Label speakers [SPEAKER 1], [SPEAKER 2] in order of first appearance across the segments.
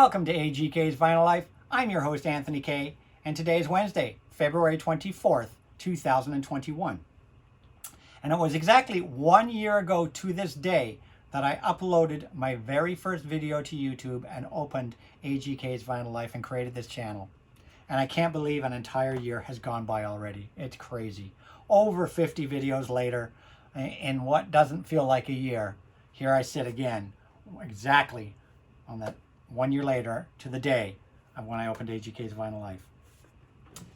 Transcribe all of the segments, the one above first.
[SPEAKER 1] Welcome to AGK's Vinyl Life. I'm your host, Anthony K, and today is Wednesday, February 24th, 2021. And it was exactly 1 year ago to this day that I uploaded my very first video to YouTube and opened AGK's Vinyl Life and created this channel. And I can't believe an entire year has gone by already. It's crazy. Over 50 videos later, in what doesn't feel like a year, here I sit again, exactly on that 1 year later to the day of when I opened AGK's Vinyl Life.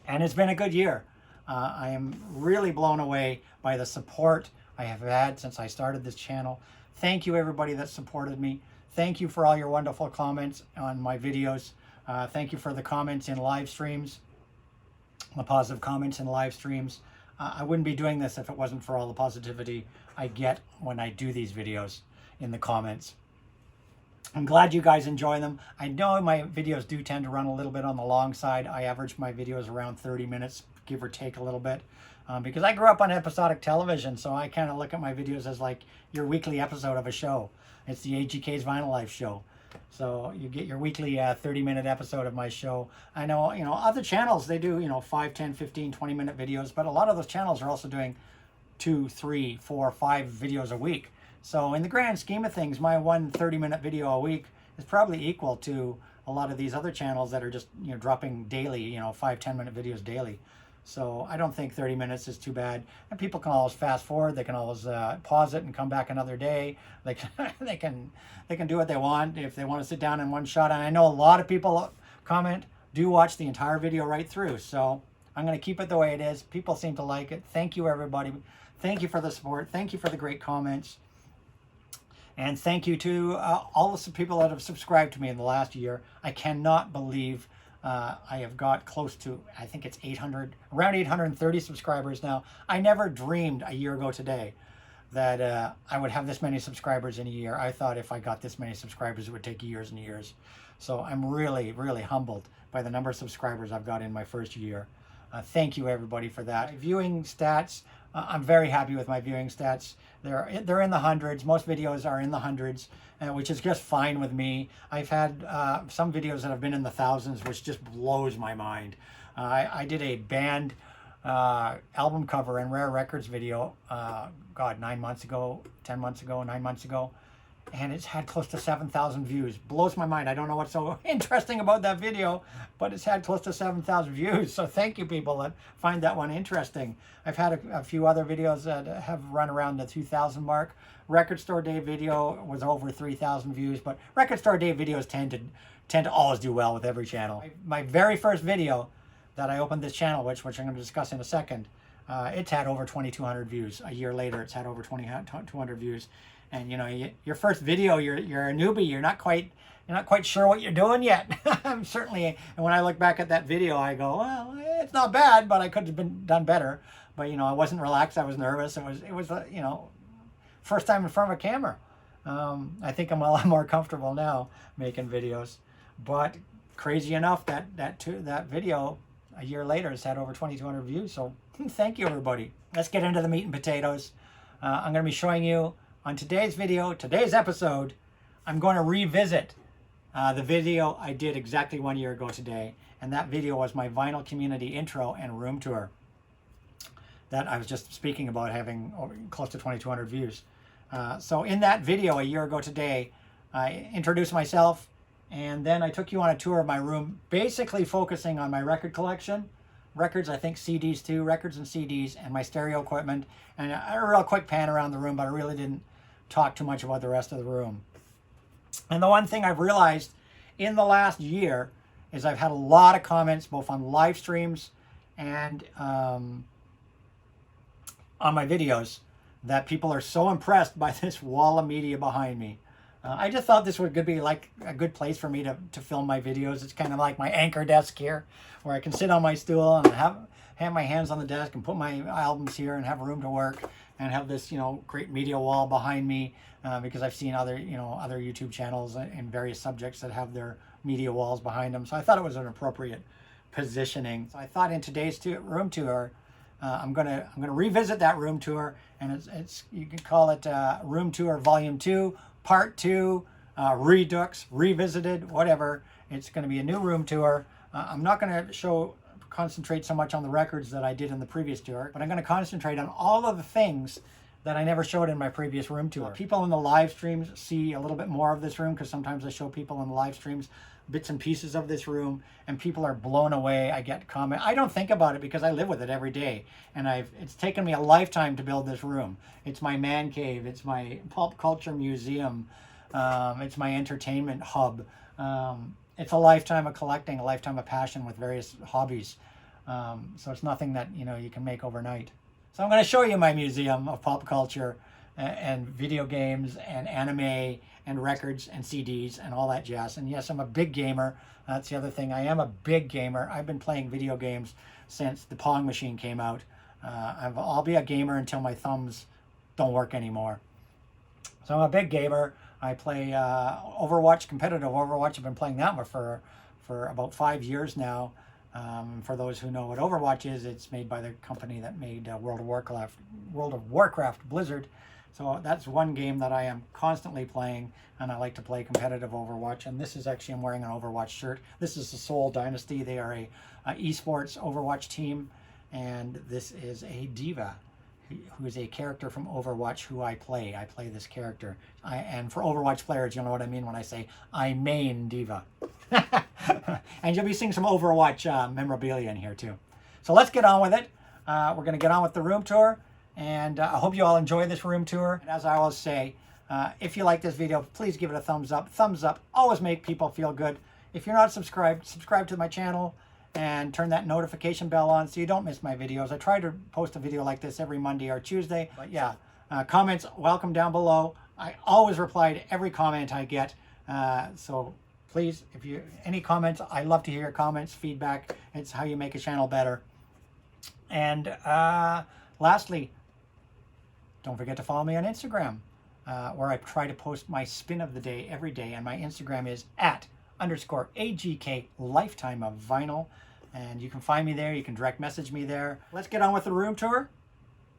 [SPEAKER 1] And it's been a good year. I am really blown away by the support I have had since I started this channel. Thank you everybody that supported me. Thank you for all your wonderful comments on my videos. Thank you for the comments in live streams, the positive comments in live streams. I wouldn't be doing this if it wasn't for all the positivity I get when I do these videos in the comments. I'm glad you guys enjoy them. I know my videos do tend to run a little bit on the long side. I average my videos around 30 minutes, give or take a little bit, because I grew up on episodic television, so I kind of look at my videos as like your weekly episode of a show. It's the AGK's Vinyl Life show. So you get your weekly 30-minute episode of my show. I know, other channels, they do, 5, 10, 15, 20-minute videos, but a lot of those channels are also doing 2, 3, 4, 5 videos a week. So in the grand scheme of things, my one 30-minute video a week is probably equal to a lot of these other channels that are just, dropping daily, 5, 10-minute videos daily. So I don't think 30 minutes is too bad. And people can always fast forward. They can always pause it and come back another day. They can do what they want if they want to sit down in one shot. And I know a lot of people do watch the entire video right through. So I'm going to keep it the way it is. People seem to like it. Thank you, everybody. Thank you for the support. Thank you for the great comments. And thank you to all the people that have subscribed to me in the last year. I cannot believe I have got close to, I think it's around 830 subscribers now. I never dreamed a year ago today that I would have this many subscribers in a year. I thought if I got this many subscribers, it would take years and years. So I'm really, really humbled by the number of subscribers I've got in my first year. Thank you, everybody, for that. Viewing stats, I'm very happy with my viewing stats. They're in the hundreds. Most videos are in the hundreds, which is just fine with me. I've had some videos that have been in the thousands, which just blows my mind. I did a band album cover and rare records video, 9 months ago, 10 months ago, 9 months ago, and it's had close to 7,000 views. Blows my mind. I don't know what's so interesting about that video, but it's had close to 7,000 views. So thank you, people that find that one interesting. I've had a few other videos that have run around the 2,000 mark. Record Store Day video was over 3,000 views, but Record Store Day videos tend to always do well with every channel. My very first video that I opened this channel, which I'm going to discuss in a second, it's had over 2,200 views. A year later, it's had over 2,200 views. And your first video, you're a newbie. You're not quite sure what you're doing yet. I'm certainly, and when I look back at that video, I go, well, it's not bad, but I could have been done better. But I wasn't relaxed. I was nervous. It was first time in front of a camera. I think I'm a lot more comfortable now making videos. But crazy enough, that video a year later has had over 2,200 views. So thank you, everybody. Let's get into the meat and potatoes. I'm going to be showing you on today's episode, I'm going to revisit the video I did exactly 1 year ago today. And that video was my vinyl community intro and room tour that I was just speaking about having close to 2,200 views. So in that video a year ago today, I introduced myself, and then I took you on a tour of my room, basically focusing on my record collection. Records, I think CDs too, records and CDs, and my stereo equipment. And a real quick pan around the room, but I really didn't talk too much about the rest of the room. And the one thing I've realized in the last year is I've had a lot of comments, both on live streams and on my videos, that people are so impressed by this wall of media behind me. I just thought this would be like a good place for me to film my videos. It's kind of like my anchor desk here, where I can sit on my stool and have my hands on the desk and put my albums here and have room to work and have this, great media wall behind me, because I've seen other YouTube channels in various subjects that have their media walls behind them. So I thought it was an appropriate positioning. So I thought in today's room tour, I'm gonna revisit that room tour, and it's you can call it Room Tour Volume 2, Part 2, Redux, Revisited, whatever. It's going to be a new room tour. I'm not going to concentrate so much on the records that I did in the previous tour, but I'm going to concentrate on all of the things that I never showed in my previous room tour. People in the live streams see a little bit more of this room because sometimes I show people in the live streams bits and pieces of this room, and people are blown away. I get comment. I don't think about it because I live with it every day, and it's taken me a lifetime to build this room. It's my man cave. It's my pop culture museum. It's my entertainment hub. It's a lifetime of collecting, a lifetime of passion with various hobbies. So it's nothing that you can make overnight. So I'm going to show you my museum of pop culture and video games and anime and records and CDs and all that jazz. And yes, I'm a big gamer. That's the other thing. I am a big gamer. I've been playing video games since the Pong machine came out. I'll be a gamer until my thumbs don't work anymore. So I'm a big gamer. I play Overwatch, competitive Overwatch. I've been playing that one for about 5 years now. For those who know what Overwatch is, it's made by the company that made World of Warcraft, Blizzard. So that's one game that I am constantly playing, and I like to play competitive Overwatch. And this is actually, I'm wearing an Overwatch shirt. This is the Seoul Dynasty. They are a esports Overwatch team, and this is a diva who is a character from Overwatch who I play. I play this character. And for Overwatch players, you'll know what I mean when I say I main diva. And you'll be seeing some Overwatch memorabilia in here too. So let's get on with it. We're going to get on with the room tour, and I hope you all enjoy this room tour. And as I always say, if you like this video, please give it a thumbs up. Thumbs up always make people feel good. If you're not subscribed, subscribe to my channel and turn that notification bell on so you don't miss my videos. I try to post a video like this every Monday or Tuesday. But yeah, comments welcome down below. I always reply to every comment I get. So please, if you any comments, I love to hear your comments, feedback. It's how you make a channel better. And lastly, don't forget to follow me on Instagram, where I try to post my spin of the day every day. And my Instagram is @_AGK Lifetime of Vinyl. And you can find me there. You can direct message me there. Let's get on with the room tour.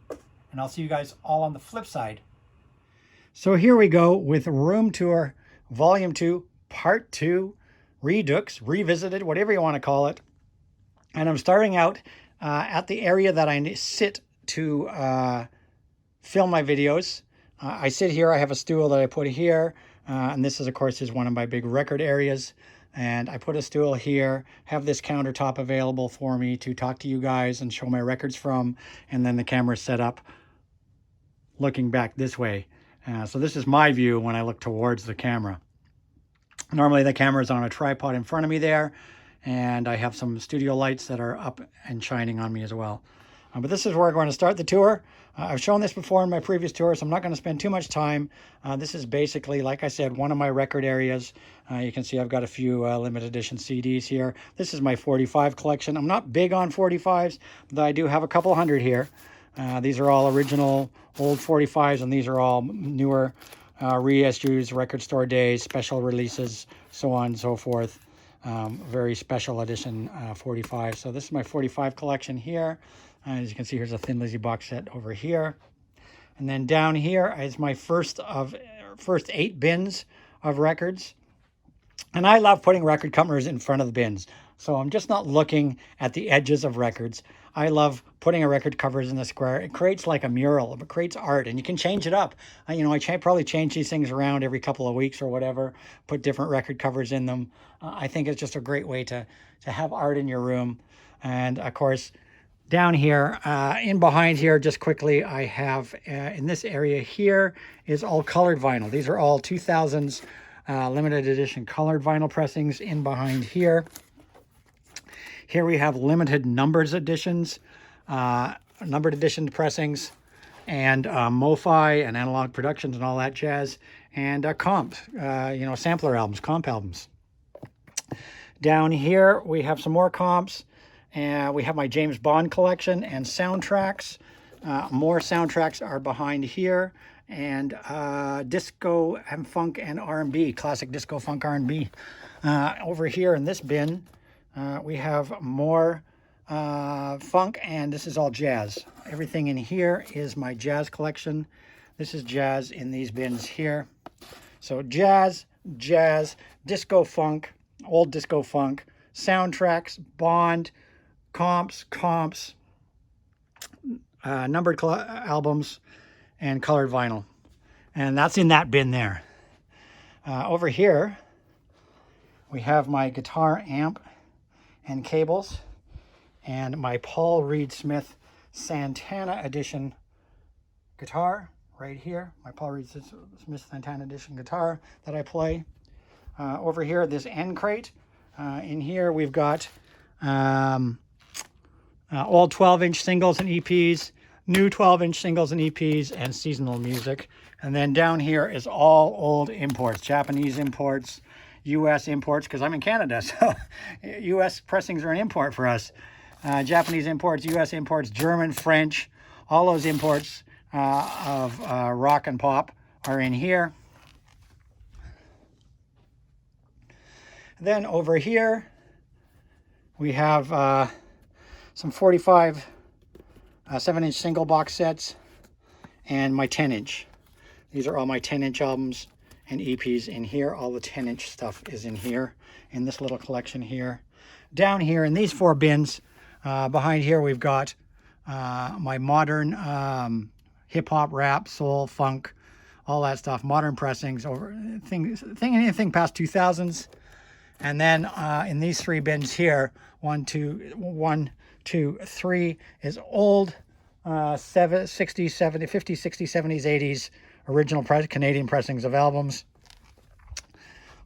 [SPEAKER 1] And I'll see you guys all on the flip side. So here we go with Room Tour Volume 2, Part 2, Redux, Revisited, whatever you want to call it. And I'm starting out at the area that I sit to film my videos. I sit here. I have a stool that I put here. And this is, of course, is one of my big record areas. And I put a stool here, have this countertop available for me to talk to you guys and show my records from. And then the camera's set up looking back this way. So this is my view when I look towards the camera. Normally the camera is on a tripod in front of me there. And I have some studio lights that are up and shining on me as well. But this is where we're going to start the tour. I've shown this before in my previous tour, so I'm not going to spend too much time. This is basically, like I said, one of my record areas. You can see I've got a few limited edition CDs here. This is my 45 collection. I'm not big on 45s, but I do have a couple hundred here. These are all original old 45s, and these are all newer reissues, record store days, special releases, so on and so forth. Very special edition 45. So this is my 45 collection here. As you can see, here's a Thin Lizzy box set over here. And then down here is my first 8 bins of records. And I love putting record covers in front of the bins. So I'm just not looking at the edges of records. I love putting a record covers in the square. It creates like a mural. It creates art, and you can change it up. I probably change these things around every couple of weeks or whatever, put different record covers in them. I think it's just a great way to have art in your room. And of course, down here, in behind here, just quickly, I have, in this area here, is all colored vinyl. These are all 2000s limited edition colored vinyl pressings in behind here. Here we have limited numbered editions pressings, and MoFi and Analog Productions and all that jazz, and comps, sampler albums, comp albums. Down here, we have some more comps. And we have my James Bond collection and soundtracks. More soundtracks are behind here. And disco and funk and R&B, classic disco, funk, R&B. Over here in this bin, we have more funk, and this is all jazz. Everything in here is my jazz collection. This is jazz in these bins here. So jazz, disco, funk, old disco funk, soundtracks, Bond, comps, numbered albums, and colored vinyl. And that's in that bin there. Over here, we have my guitar amp and cables, and my Paul Reed Smith Santana Edition guitar right here. My Paul Reed Smith Santana Edition guitar that I play. Over here, this end crate. In here, we've got old 12-inch singles and EPs, new 12-inch singles and EPs, and seasonal music. And then down here is all old imports, Japanese imports, U.S. imports, because I'm in Canada, so U.S. pressings are an import for us. Japanese imports, U.S. imports, German, French, all those imports of rock and pop are in here. Then over here, we have some 45 7-inch single box sets and my 10-inch. These are all my 10-inch albums and EPs in here. All the 10-inch stuff is in here, in this little collection here. Down here in these 4 bins, behind here we've got my modern hip-hop, rap, soul, funk, all that stuff, modern pressings, anything past 2000s. And then in these 3 bins here, 1, 2, 3 is old 60s, 70s, 50s, 60s, 70s, 80s original Canadian pressings of albums.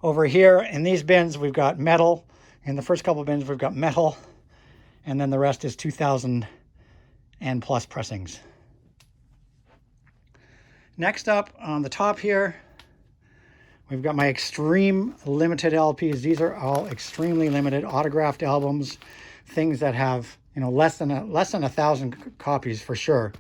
[SPEAKER 1] Over here in these bins, we've got metal. In the first couple of bins, we've got metal. And then the rest is 2000 and plus pressings. Next up on the top here, we've got my extreme limited LPs. These are all extremely limited autographed albums, things that have, you know, less than 1,000 copies for sure.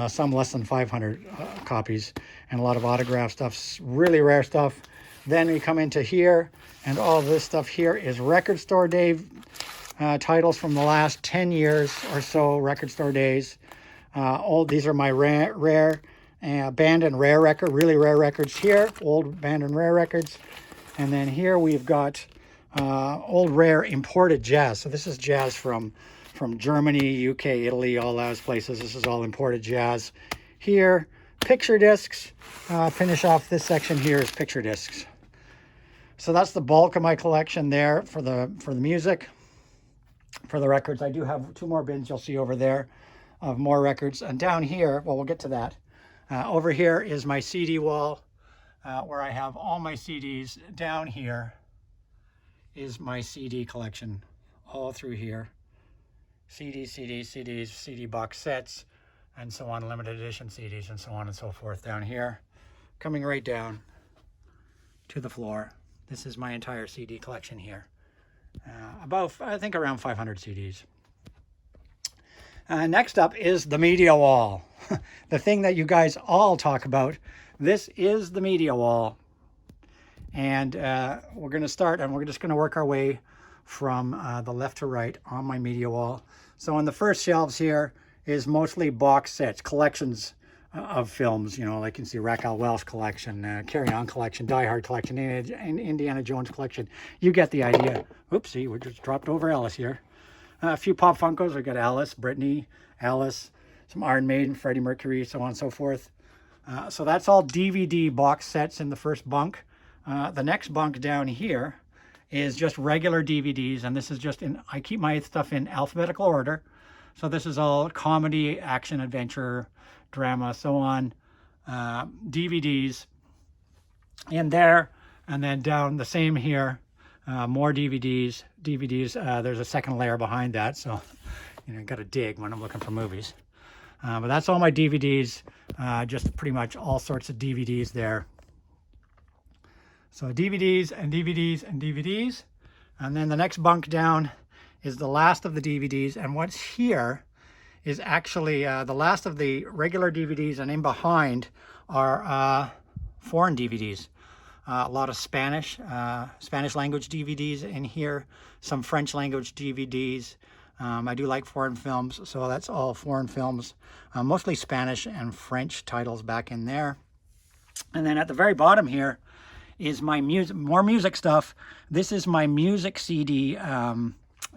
[SPEAKER 1] Some less than 500 copies, and a lot of autograph stuff, really rare stuff. Then we come into here, and all of this stuff here is Record Store Day titles from the last 10 years or so, Record Store Days. These are my rare band and rare record, really rare records here, old band and rare records. And then here we've got old rare imported jazz. So this is jazz from Germany, UK, Italy, all those places. This is all imported jazz. Here, picture discs. Finish off this section here is picture discs. So that's the bulk of my collection there for the music. For the records, I do have 2 more bins you'll see over there of more records. And down here, well, we'll get to that. Over here is my CD wall where I have all my CDs. Down here is my CD collection all through here. CDs, CD box sets, and so on, limited edition CDs, and so on and so forth down here. Coming right down to the floor. This is my entire CD collection here. I think around 500 CDs. Next up is the media wall. The thing that you guys all talk about. This is the media wall. And we're going to start, and we're just going to work our way from the left to right on my media wall. So on the first shelves here is mostly box sets, collections of films, you know, like you can see Raquel Welch collection, Carry On collection, Die Hard collection, and Indiana Jones collection. You get the idea. Oopsie, we just dropped over Alice here. A few Pop Funkos. We've got Alice, Britney, Alice, some Iron Maiden, Freddie Mercury, so on and so forth. So that's all DVD box sets in the first bunk. The next bunk down here is just regular DVDs, and this is just I keep my stuff in alphabetical order. So this is all comedy, action, adventure, drama, so on, DVDs in there, and then down the same here, more DVDs. There's a second layer behind that, so you know, got to dig when I'm looking for movies. But that's all my DVDs, just pretty much all sorts of DVDs there. So DVDs and DVDs and DVDs. And then the next bunk down is the last of the DVDs. And what's here is actually the last of the regular DVDs, and in behind are foreign DVDs. A lot of Spanish language DVDs in here, some French language DVDs. I do like foreign films, so that's all foreign films, mostly Spanish and French titles back in there. And then at the very bottom here is my more music stuff. This is my music CD,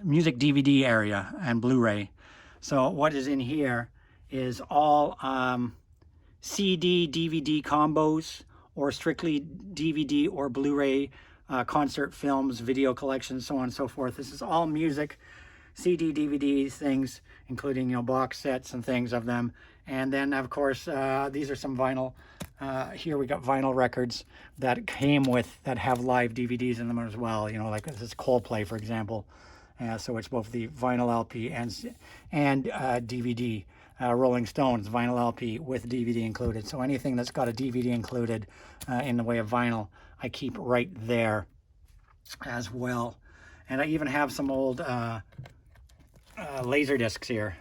[SPEAKER 1] music DVD area and Blu-ray. So what is in here is all CD, DVD combos, or strictly DVD or Blu-ray concert films, video collections, so on and so forth. This is all music, CD, DVDs, things, including, you know, box sets and things of them. And then, of course, these are some vinyl. Here we got vinyl records that came with, that have live DVDs in them as well. You know, like this is Coldplay, for example. So it's both the vinyl LP and DVD. Rolling Stones vinyl LP with DVD included. So anything that's got a DVD included in the way of vinyl, I keep right there as well. And I even have some old laser discs here,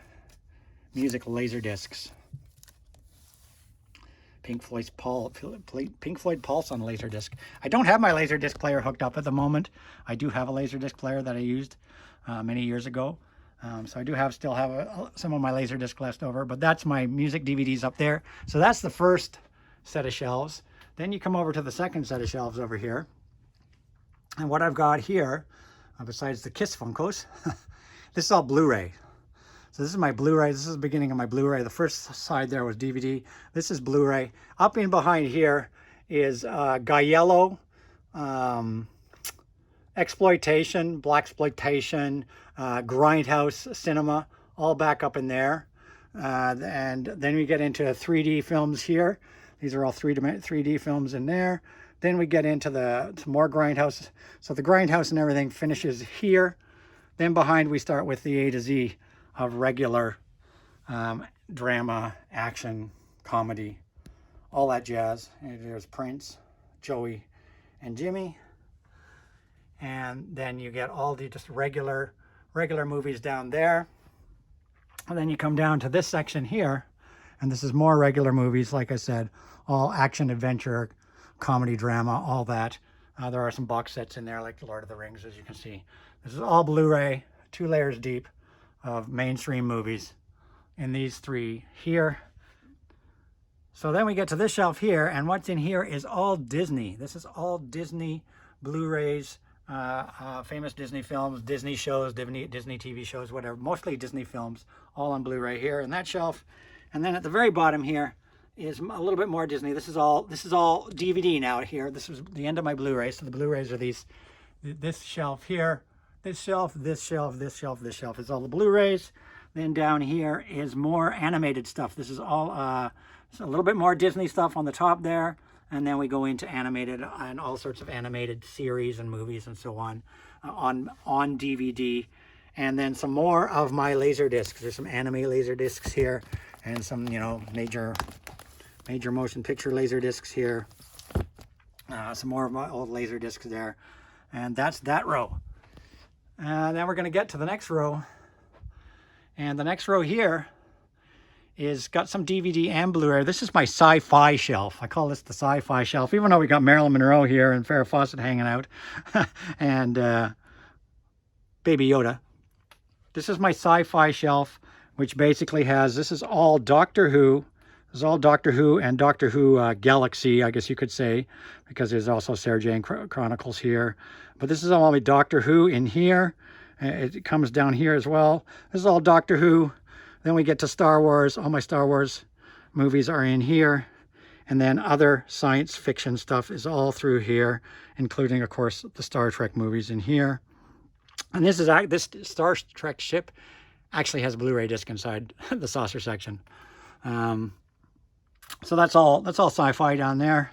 [SPEAKER 1] music laser discs. Pink Floyd Pulse on Laserdisc. I don't have my Laserdisc player hooked up at the moment. I do have a Laserdisc player that I used many years ago. So I do still have some of my Laserdisc left over, but that's my music DVDs up there. So that's the first set of shelves. Then you come over to the second set of shelves over here. And what I've got here, besides the Kiss Funkos, this is all Blu-ray. So this is my Blu-ray. This is the beginning of my Blu-ray. The first side there was DVD. This is Blu-ray. Up in behind here is Gaiello, exploitation, blaxploitation, grindhouse cinema, all back up in there. And then we get into 3D films here. These are all 3D films in there. Then we get into some more grindhouse. So the grindhouse and everything finishes here. Then behind we start with the A to Z of regular drama, action, comedy, all that jazz. And there's Prince, Joey, and Jimmy. And then you get all the just regular movies down there. And then you come down to this section here, and this is more regular movies, like I said, all action, adventure, comedy, drama, all that. There are some box sets in there, like The Lord of the Rings, as you can see. This is all Blu-ray, 2 layers deep of mainstream movies in these 3 here. So then we get to this shelf here, and what's in here is all Disney. This is all Disney Blu-rays, famous Disney films, Disney shows, Disney TV shows, whatever, mostly Disney films, all on Blu-ray here in that shelf. And then at the very bottom here is a little bit more Disney. This is all DVD now here. This is the end of my Blu-ray. So the Blu-rays are this shelf here, this shelf, this shelf, this shelf, this shelf is all the Blu-rays. Then down here is more animated stuff. This is all a little bit more Disney stuff on the top there. And then we go into animated and all sorts of animated series and movies and so on DVD. And then some more of my laser discs. There's some anime laser discs here, and some, you know, major motion picture laser discs here. Some more of my old laser discs there. And that's that row. Then we're going to get to the next row. And the next row here is got some DVD and Blu-ray. This is my SciFi shelf. I call this the SciFi shelf, even though we got Marilyn Monroe here and Farrah Fawcett hanging out and Baby Yoda. This is my SciFi shelf, which basically this is all Doctor Who. This is all Doctor Who and Doctor Who Galaxy, I guess you could say, because there's also Sarah Jane Chronicles here. But this is all my Doctor Who in here. It comes down here as well. This is all Doctor Who. Then we get to Star Wars. All my Star Wars movies are in here. And then other science fiction stuff is all through here, including, of course, the Star Trek movies in here. And this Star Trek ship actually has a Blu-ray disc inside the saucer section. So that's all sci-fi down there.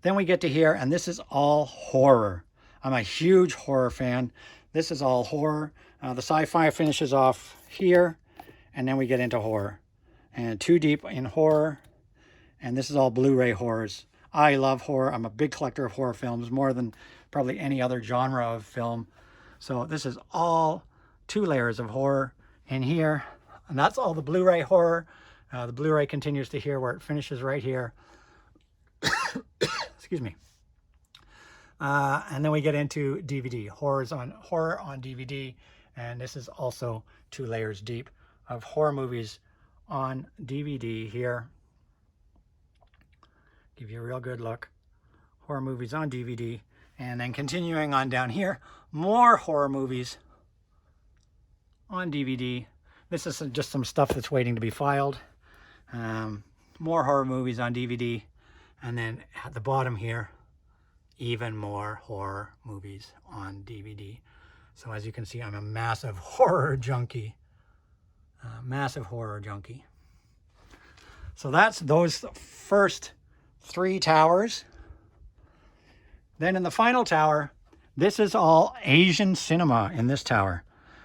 [SPEAKER 1] Then we get to here, and this is all horror. I'm a huge horror fan. This is all horror. The sci-fi finishes off here. And then we get into horror, and 2 deep in horror. And this is all Blu-ray horrors. I love horror. I'm a big collector of horror films, more than probably any other genre of film. So this is all 2 layers of horror in here. And that's all the Blu-ray horror. The Blu-ray continues to here where it finishes right here. Excuse me. And then we get into DVD, horror on DVD. And this is also 2 layers deep of horror movies on DVD here. Give you a real good look. horror movies on DVD. And then continuing on down here, more horror movies on DVD. This is just some stuff that's waiting to be filed. More horror movies on DVD. And then at the bottom here, even more horror movies on DVD. So as you can see, I'm a massive horror junkie. Massive horror junkie. So that's those first 3 towers. Then in the final tower, this is all Asian cinema in this tower.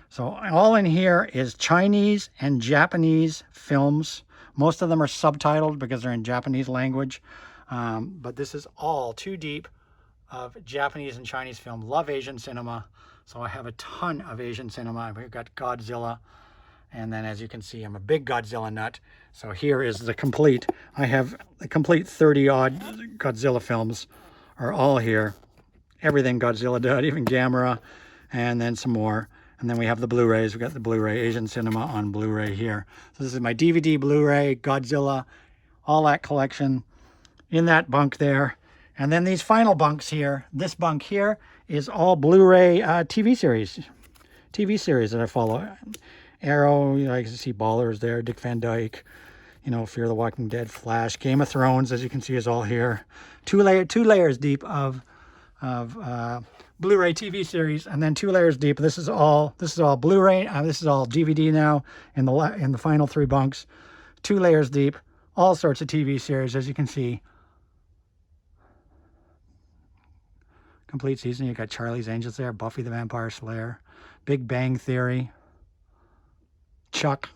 [SPEAKER 1] So all in here is Chinese and Japanese films. Most of them are subtitled because they're in Japanese language. But this is all too deep of Japanese and Chinese film. Love Asian cinema. So I have a ton of Asian cinema. We've got Godzilla. And then as you can see, I'm a big Godzilla nut. So here is the complete, I have the complete 30 odd Godzilla films are all here. Everything Godzilla did, even Gamera, and then some more. And then we have the Blu-rays. We've got the Blu-ray, Asian cinema on Blu-ray here. So this is my DVD, Blu-ray, Godzilla, all that collection in that bunk there. And then these final bunks here, this bunk here is all Blu-ray TV series that I follow. Arrow, you know, I can see Ballers there, Dick Van Dyke, you know, Fear the Walking Dead, Flash, Game of Thrones, as you can see, is all here. Two layers deep of Blu-ray TV series, and then 2 layers deep. This is all Blu-ray. This is all DVD now in the final 3 bunks. 2 layers deep, all sorts of TV series, as you can see. Complete season. You got Charlie's Angels there, Buffy the Vampire Slayer, Big Bang Theory, Chuck,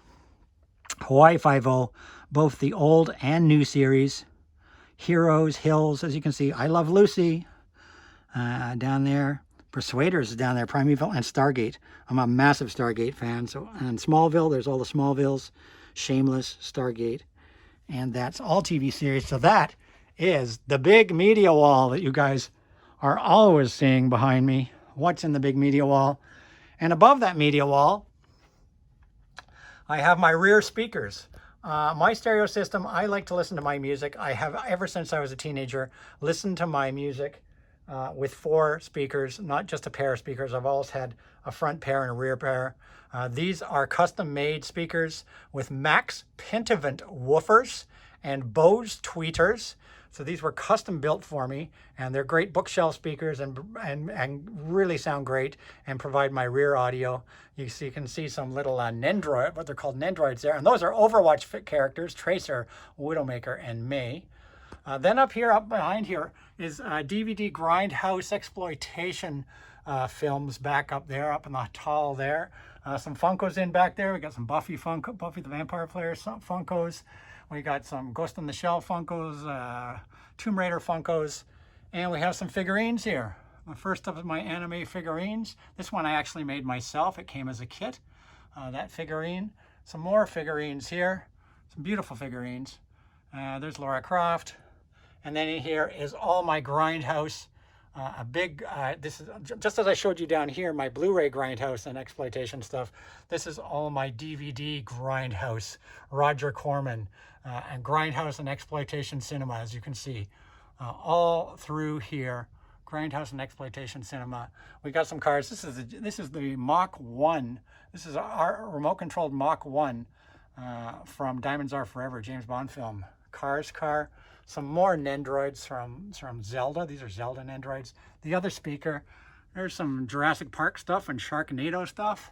[SPEAKER 1] Hawaii Five-0, both the old and new series, Heroes, Hills, as you can see, I Love Lucy, down there, Persuaders is down there, Primeval, and Stargate. I'm a massive Stargate fan. So, and Smallville, there's all the Smallvilles, Shameless, Stargate, and that's all TV series. So that is the big media wall that you guys are always seeing behind me. What's in the big media wall? And above that media wall, I have my rear speakers. My stereo system, I like to listen to my music. I have, ever since I was a teenager, listened to my music with 4 speakers, not just a pair of speakers. I've always had a front pair and a rear pair. These are custom-made speakers with Max Pentavent woofers and Bose tweeters. So these were custom built for me, and they're great bookshelf speakers and really sound great and provide my rear audio. You can see some little Nendroid, what they're called Nendroids there, and those are Overwatch characters, Tracer, Widowmaker, and May. Then up behind here is DVD Grindhouse exploitation films back up there, up in the tall there. Some Funkos in back there. We got some Buffy the Vampire Slayer Funkos. We got some Ghost in the Shell Funkos, Tomb Raider Funkos, and we have some figurines here. The first of my anime figurines. This one I actually made myself. It came as a kit, that figurine. Some more figurines here, some beautiful figurines. There's Lara Croft. And then in here is all my Grindhouse, this is, just as I showed you down here, my Blu-ray Grindhouse and exploitation stuff. This is all my DVD Grindhouse, Roger Corman, and Grindhouse and exploitation cinema, as you can see, all through here. Grindhouse and exploitation cinema. We got some cars. This is the Mach 1. This is our remote-controlled Mach 1 from Diamonds Are Forever, James Bond film. Cars car. Some more Nendroids from Zelda. These are Zelda Nendroids. The other speaker. There's some Jurassic Park stuff and Sharknado stuff.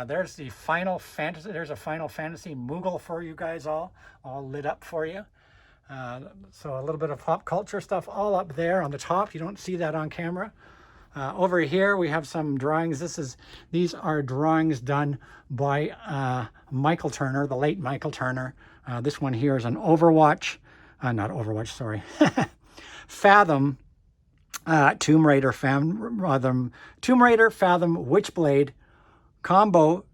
[SPEAKER 1] There's the Final Fantasy. There's a Final Fantasy Moogle for you guys all lit up for you. So a little bit of pop culture stuff all up there on the top. You don't see that on camera. Over here we have some drawings. These are drawings done by Michael Turner, the late Michael Turner. This one here is an Overwatch, not Overwatch, sorry, Fathom, Tomb Raider, Fathom, Witchblade combo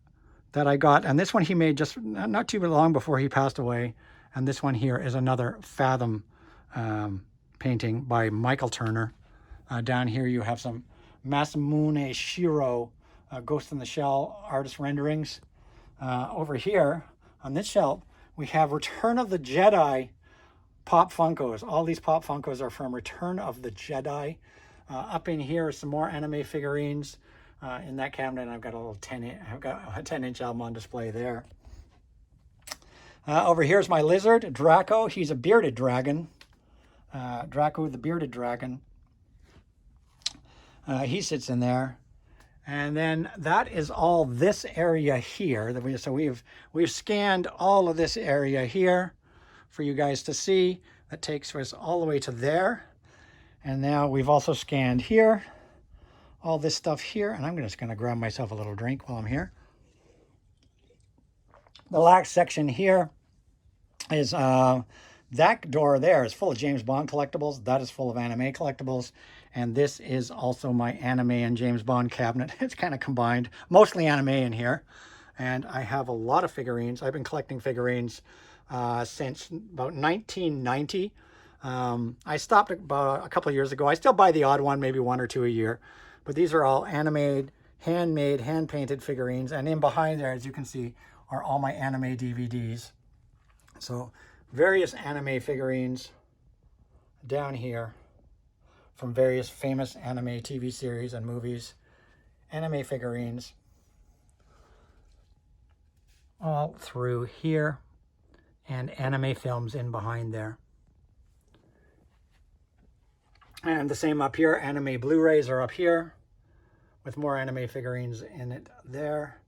[SPEAKER 1] that I got. And this one he made just not too long before he passed away. And this one here is another Fathom painting by Michael Turner. Down here you have some Masamune Shiro Ghost in the Shell artist renderings. Over here on this shelf we have Return of the Jedi Pop Funkos. All these Pop Funkos are from Return of the Jedi. Up in here are some more anime figurines in that cabinet. And I've got a little 10-inch album on display there. Over here is my lizard, Draco. He's a bearded dragon. Draco the bearded dragon. He sits in there. And then that is all this area here. So we've scanned all of this area here for you guys to see. That takes us all the way to there. And now we've also scanned here, all this stuff here. And I'm just going to grab myself a little drink while I'm here. The last section here is that door there is full of James Bond collectibles. That is full of anime collectibles. And this is also my anime and James Bond cabinet. It's kind of combined, mostly anime in here. And I have a lot of figurines. I've been collecting figurines since about 1990. I stopped about a couple of years ago. I still buy the odd one, maybe one or two a year. But these are all animated, handmade, hand-painted figurines. And in behind there, as you can see, are all my anime DVDs. So various anime figurines down here from various famous anime TV series and movies. Anime figurines all through here, and anime films in behind there. And the same up here. Anime Blu-rays are up here with more anime figurines in it there.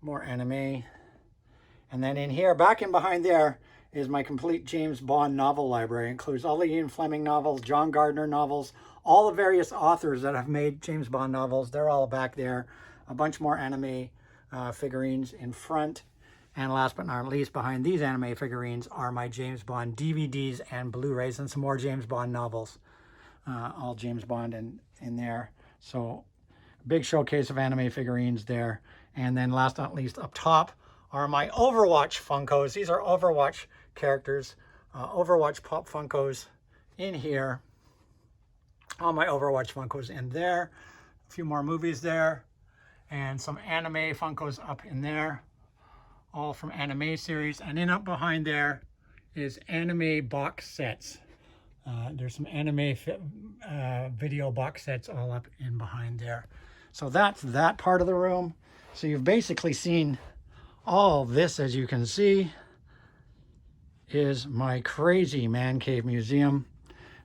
[SPEAKER 1] More anime. And then in here, back in behind there, is my complete James Bond novel library. It includes all the Ian Fleming novels, John Gardner novels, all the various authors that have made James Bond novels. They're all back there. A bunch more anime figurines in front. And last but not least, behind these anime figurines are my James Bond DVDs and Blu-rays and some more James Bond novels. All James Bond in there. So big showcase of anime figurines there. And then last but not least, up top are my Overwatch Funkos. These are Overwatch characters, Overwatch Pop Funkos in here. All my Overwatch Funkos in there. A few more movies there. And some anime Funkos up in there. All from anime series. And in up behind there is anime box sets. There's some anime video box sets all up in behind there. So that's that part of the room. So you've basically seen all this, as you can see, is my crazy man cave museum.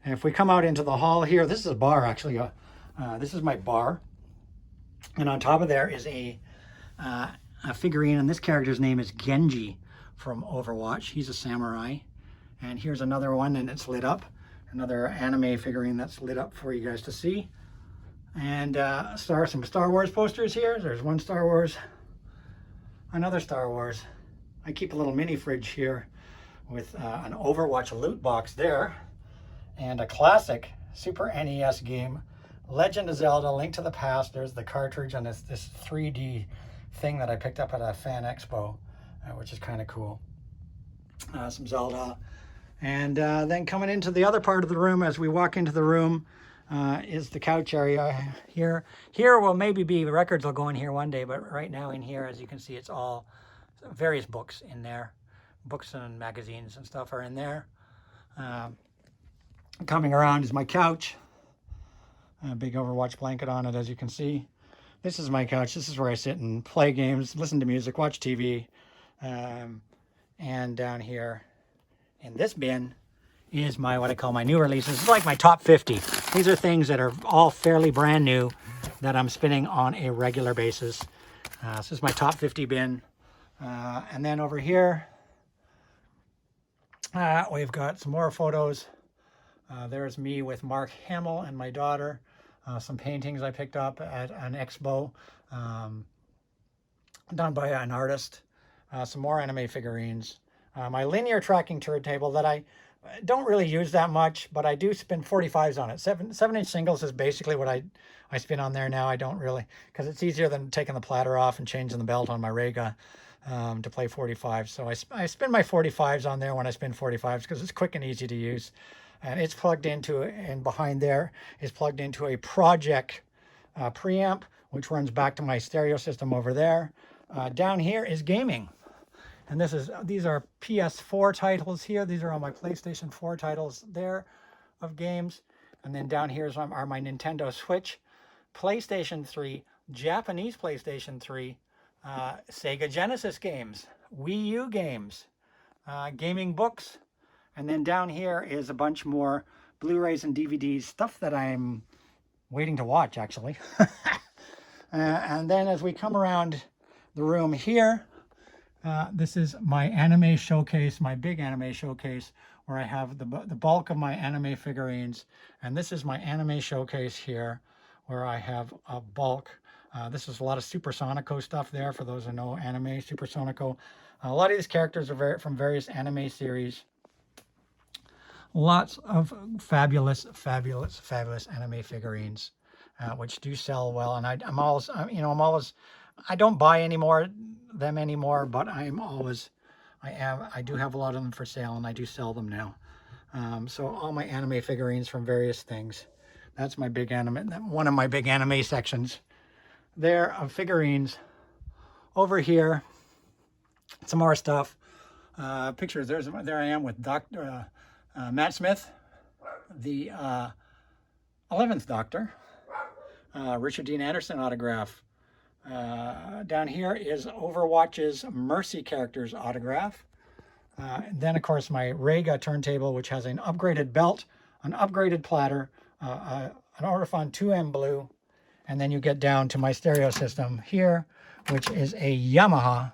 [SPEAKER 1] And if we come out into the hall here, this is a bar actually. This is my bar. And on top of there is a figurine, and this character's name is Genji from Overwatch. He's a samurai. And here's another one, and it's lit up. Another anime figurine that's lit up for you guys to see. And some Star Wars posters here. There's one Star Wars, another Star Wars. I keep a little mini fridge here with an Overwatch loot box there. And a classic Super NES game, Legend of Zelda, Link to the Past. There's the cartridge and this 3D thing that I picked up at a fan expo, which is kind of cool. Some Zelda. And then coming into the other part of the room, as we walk into the room, is the couch area here. Here will maybe be, records will go in here one day, but right now in here, as you can see, it's all various books in there. Books and magazines and stuff are in there. Coming around is my couch. A big Overwatch blanket on it, as you can see. This is my couch. This is where I sit and play games, listen to music, watch TV. And down here in this bin is what I call my new releases. It's like my top 50. These are things that are all fairly brand new that I'm spinning on a regular basis. This is my top 50 bin. And then over here, we've got some more photos. There's me with Mark Hamill and my daughter. Some paintings I picked up at an expo done by an artist. Some more anime figurines. My linear tracking turntable that I don't really use that much, but I do spin 45s on it. 7-inch singles is basically what I spin on there now. I don't really, because it's easier than taking the platter off and changing the belt on my Rega to play 45s. So I spin my 45s on there when I spin 45s because it's quick and easy to use. And it's plugged into, and behind there is plugged into a Project preamp, which runs back to my stereo system over there. Down here is gaming. And these are PS4 titles here. These are all my PlayStation 4 titles there of games. And then down here are my Nintendo Switch, PlayStation 3, Japanese PlayStation 3, Sega Genesis games, Wii U games, gaming books. And then down here is a bunch more Blu-rays and DVDs, stuff that I'm waiting to watch, actually. And then as we come around the room here, this is my anime showcase, my big anime showcase, where I have the bulk of my anime figurines. And this is my anime showcase here, where I have a bulk. This is a lot of Supersonico stuff there, for those who know anime, Supersonico. A lot of these characters are from various anime series. Lots of fabulous anime figurines, which do sell well. And I'm always, I don't buy them anymore, but I do have a lot of them for sale, and I do sell them now. So all my anime figurines from various things. That's my big anime, one of my big anime sections there of figurines. Over here, some more stuff. Pictures. There I am with Dr. Matt Smith, the 11th Doctor. Richard Dean Anderson autograph. Down here is Overwatch's Mercy characters autograph. And then, of course, my Rega turntable, which has an upgraded belt, an upgraded platter, an Orifon 2M blue, and then you get down to my stereo system here, which is a Yamaha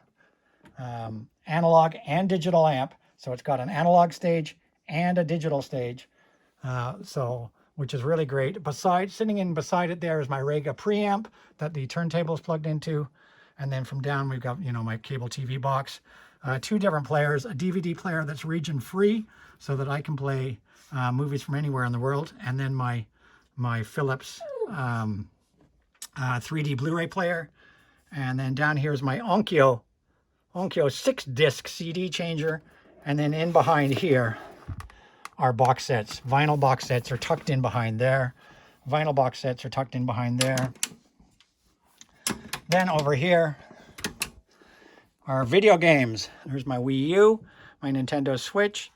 [SPEAKER 1] analog and digital amp. So it's got an analog stage and a digital stage, which is really great. Sitting in beside it there is my Rega preamp that the turntable is plugged into. And then from down, we've got, my cable TV box, 2 different players, a DVD player that's region free so that I can play movies from anywhere in the world. And then my Philips 3D Blu-ray player. And then down here is my Onkyo 6-disc CD changer. And then in behind here are box sets. Vinyl box sets are tucked in behind there. Vinyl box sets are tucked in behind there. Then over here are video games. There's my Wii U, my Nintendo Switch.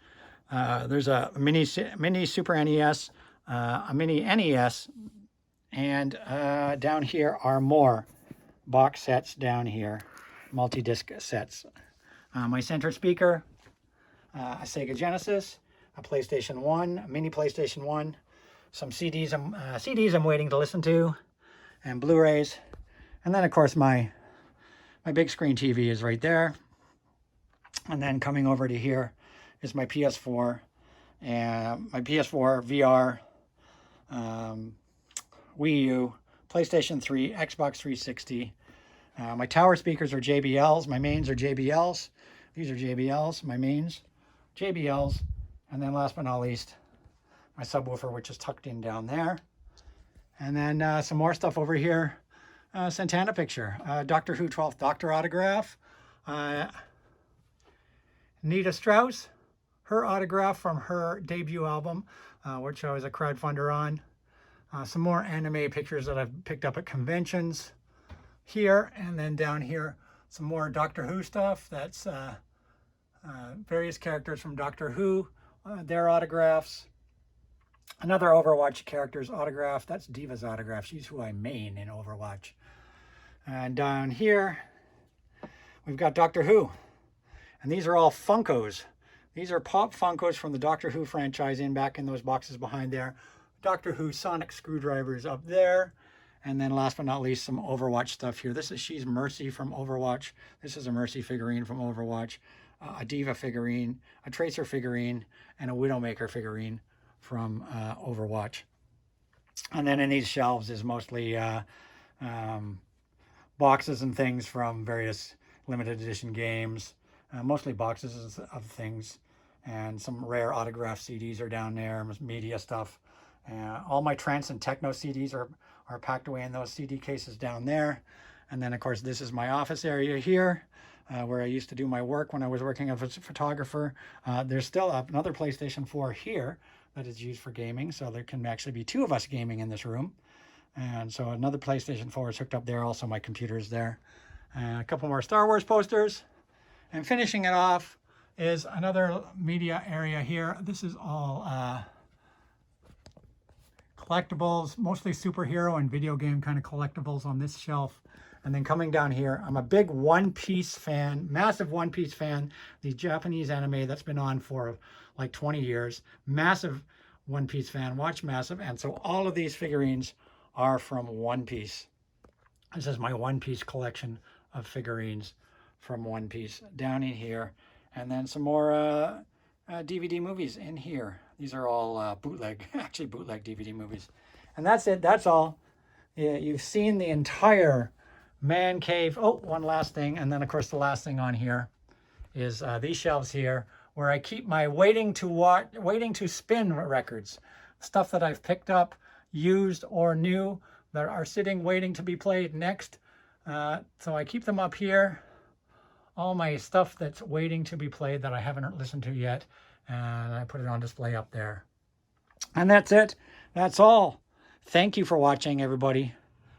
[SPEAKER 1] There's a mini Super NES, a mini NES, and down here are more box sets down here, multi-disc sets. My center speaker, a Sega Genesis, a PlayStation 1, a mini PlayStation 1, some CDs I'm waiting to listen to, and Blu-rays. And then, of course, my big screen TV is right there. And then coming over to here is my PS4, and my PS4 VR, Wii U, PlayStation 3, Xbox 360. My tower speakers are JBLs. My mains are JBLs. These are JBLs, my mains, JBLs. And then last but not least, my subwoofer, which is tucked in down there. And then some more stuff over here. Santana picture, Doctor Who 12th Doctor autograph. Nita Strauss, her autograph from her debut album, which I was a crowdfunder on. Some more anime pictures that I've picked up at conventions here. And then down here, some more Doctor Who stuff. That's various characters from Doctor Who, their autographs. Another Overwatch character's autograph. That's Diva's autograph. She's who I main in Overwatch. And down here, we've got Doctor Who. And these are all Funkos. These are pop Funkos from the Doctor Who franchise back in those boxes behind there. Doctor Who sonic screwdrivers up there. And then last but not least, some Overwatch stuff here. She's Mercy from Overwatch. This is a Mercy figurine from Overwatch. A Diva figurine, a Tracer figurine, and a Widowmaker figurine from Overwatch. And then in these shelves is mostly boxes and things from various limited edition games, mostly boxes of things, and some rare autograph CDs are down there, media stuff. All my trance and techno CDs are packed away in those CD cases down there. And then, of course, this is my office area here, where I used to do my work when I was working as a photographer. There's still another PlayStation 4 here that is used for gaming, so there can actually be 2 of us gaming in this room. And so another PlayStation 4 is hooked up there. Also, my computer is there. A couple more Star Wars posters. And finishing it off is another media area here. This is all collectibles, mostly superhero and video game kind of collectibles on this shelf. And then coming down here, I'm a big One Piece fan, massive One Piece fan. The Japanese anime that's been on for like 20 years. Massive One Piece fan, watch massive. And so all of these figurines are from One Piece. This is my One Piece collection of figurines from One Piece down in here. And then some more DVD movies in here. These are all bootleg, actually bootleg DVD movies. And that's it, that's all. Yeah, you've seen the entire man cave. Oh, one last thing. And then of course the last thing on here is these shelves here where I keep my waiting to spin records. Stuff that I've picked up, used or new that are sitting waiting to be played next. So I keep them up here. All my stuff that's waiting to be played that I haven't listened to yet. And I put it on display up there. And that's it. That's all. Thank you for watching, everybody.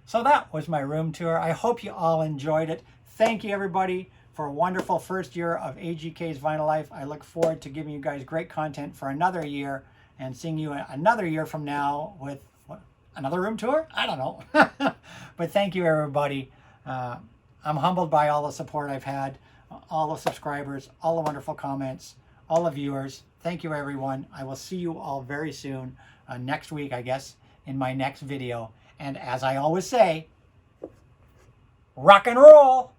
[SPEAKER 1] So that was my room tour. I hope you all enjoyed it. Thank you, everybody, for a wonderful first year of AGK's Vinyl Life. I look forward to giving you guys great content for another year and seeing you another year from now with what, another room tour? I don't know. But thank you, everybody. I'm humbled by all the support I've had, all the subscribers, all the wonderful comments, all the viewers. Thank you, everyone. I will see you all very soon, next week, I guess, in my next video. And as I always say, rock and roll!